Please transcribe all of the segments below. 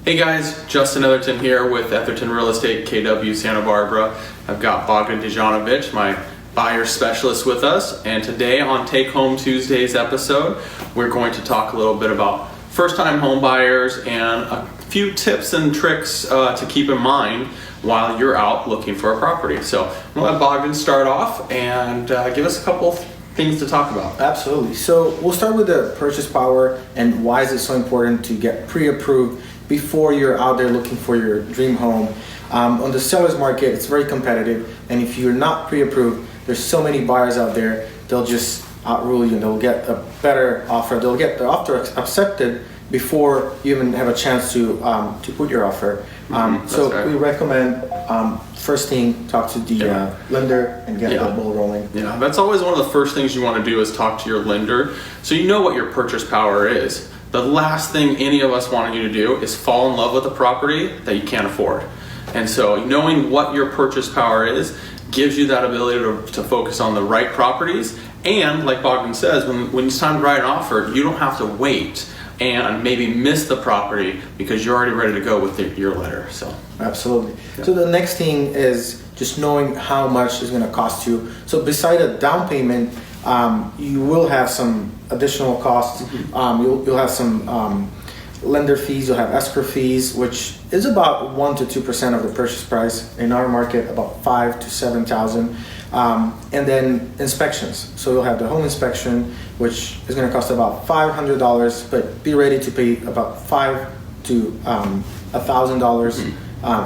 Hey guys, Justin Etherton here with Etherton Real Estate, KW Santa Barbara. I've got Bogdan my buyer specialist with us, and today on Take Home Tuesday's episode, we're going to talk a little bit about first-time home buyers and a few tips and tricks to keep in mind while you're out looking for a property. So I'm going to let Bogdan start off and give us a couple things to talk about. Absolutely. So we'll start with the purchase power and why is it so important to get pre-approved before you're out there looking for your dream home. On the seller's market, it's very competitive, and if you're not pre-approved, there's so many buyers out there, they'll just outrule you and they'll get a better offer. They'll get the offer accepted before you even have a chance to put your offer. So right. We recommend first thing, talk to the lender and get the ball rolling. Yeah, that's always one of the first things you want to do is talk to your lender so you know what your purchase power is. The last thing any of us want you to do is fall in love with a property that you can't afford. And so knowing what your purchase power is gives you that ability to focus on the right properties. And like Bogdan says, when it's time to write an offer, you don't have to wait and maybe miss the property because you're already ready to go with your letter. So absolutely. Yeah. So the next thing is just knowing how much is going to cost you. So beside a down payment, you will have some additional costs. You'll have some lender fees, you'll have escrow fees, which is about 1 to 2% of the purchase price. In our market, about 5,000 to 7,000. And then inspections. So you'll have the home inspection, which is going to cost about $500, but be ready to pay about $500 to $1,000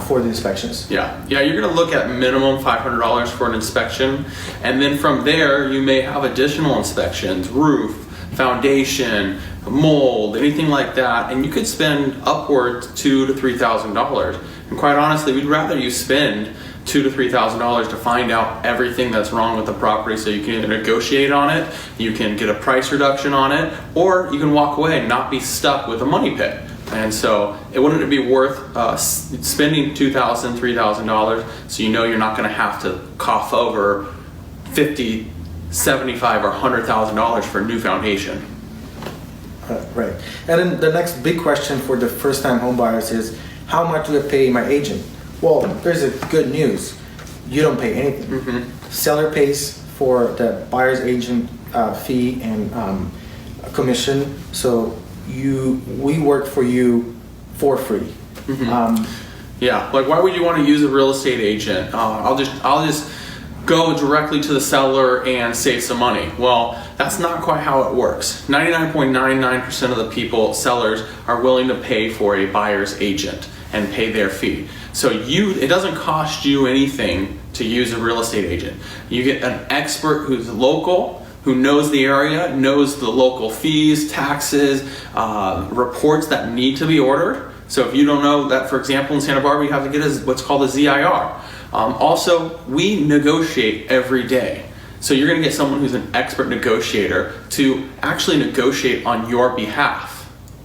for the inspections. Yeah, you're going to look at minimum $500 for an inspection, and then from there you may have additional inspections, roof, foundation, mold, anything like that, and you could spend upwards $2,000 to $3,000. And quite honestly, we'd rather you spend $2,000 to $3,000 to find out everything that's wrong with the property, so you can either negotiate on it, you can get a price reduction on it, or you can walk away and not be stuck with a money pit. And so it wouldn't be worth spending $2,000, $3,000 so you know you're not going to have to cough over $50,000, $75,000 or $100,000 for a new foundation. Right. And then the next big question for the first-time home buyers is, how much do I pay my agent? Well, there's a good news. You don't pay anything. Seller pays for the buyer's agent fee and commission. So we work for you for free. Yeah, like why would you want to use a real estate agent? I'll just go directly to the seller and save some money. Well, that's not quite how it works. 99.99% of the sellers are willing to pay for a buyer's agent and pay their fee. So it doesn't cost you anything to use a real estate agent. You get an expert who's local, who knows the area, knows the local fees, taxes, reports that need to be ordered. So if you don't know that, for example, in Santa Barbara, you have to get what's called a ZIR. Also, we negotiate every day. So you're going to get someone who's an expert negotiator to actually negotiate on your behalf.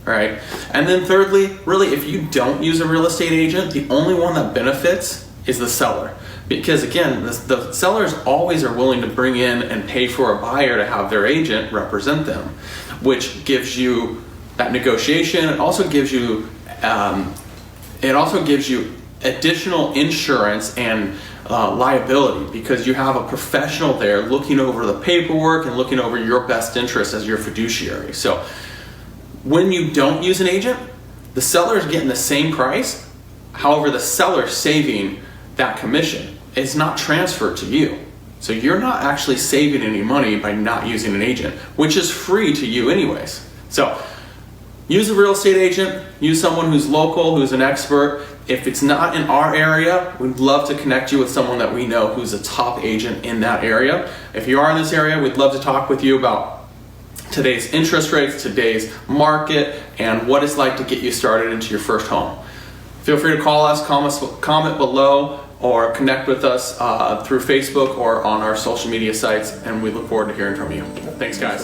Right? And then thirdly, really, if you don't use a real estate agent, the only one that benefits is the seller. Because again, the sellers always are willing to bring in and pay for a buyer to have their agent represent them, which gives you that negotiation. It also gives you additional insurance and liability, because you have a professional there looking over the paperwork and looking over your best interest as your fiduciary. So when you don't use an agent, the seller is getting the same price. However, the seller saving that commission is not transferred to you. So you're not actually saving any money by not using an agent, which is free to you anyways. So use a real estate agent, use someone who's local, who's an expert. If it's not in our area, we'd love to connect you with someone that we know who's a top agent in that area. If you are in this area, we'd love to talk with you about today's interest rates, today's market, and what it's like to get you started into your first home. Feel free to call us, comment below, or connect with us through Facebook or on our social media sites, and we look forward to hearing from you. Thanks, guys.